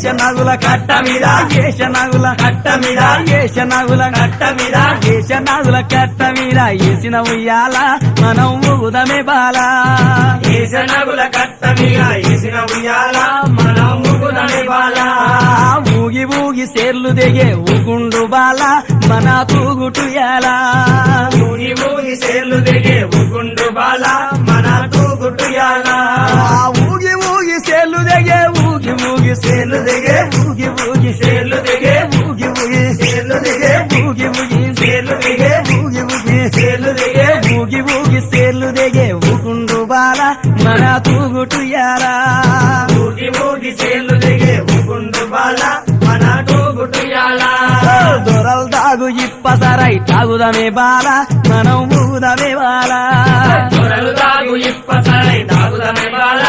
ఏషనగుల కట్ట మీద ఏషనగుల కట్ట మీద ఏషనగుల కట్ట మీద ఏషనగుల కట్ట మీద ఏసిన ఉయ్యాల మనం ఊగుదమే బాల ఏషనగుల కట్ట మీద ఏసిన ఉయ్యాల మనం ఊగుదమే బాల ఊగి ఊగి సేర్లు దిగే ఊగుండు బాల మన తూగుటుయాల ఊగి ఊగి సేర్లు దిగే ఊగుండు బాల మన తూగుటుయాల ఊగి ఊగి సేర్లు దిగే ఊగి ఊగి సేర్లు దిగే ఊగి ఊగి సేర్లు దిగే ఊగి ఊగి సేర్లు దిగే ఊగి ఊగి సేర్లు దిగే ఊగి ఊగి సేర్లు దిగే ఊగి ఊగి సేర్లు దిగే ఊగుండు బాల మన తూగుటుయాల ఊగి ఊగి సేర్లు దిగే ఊగుండు బాల మన తూగుటుయాల దొరలు తాగు ఇప్పసరై తాగుదమే బాల మనం ఊగుదమే బాల దొరలు తాగు ఇప్పసరై తాగుదమే బాల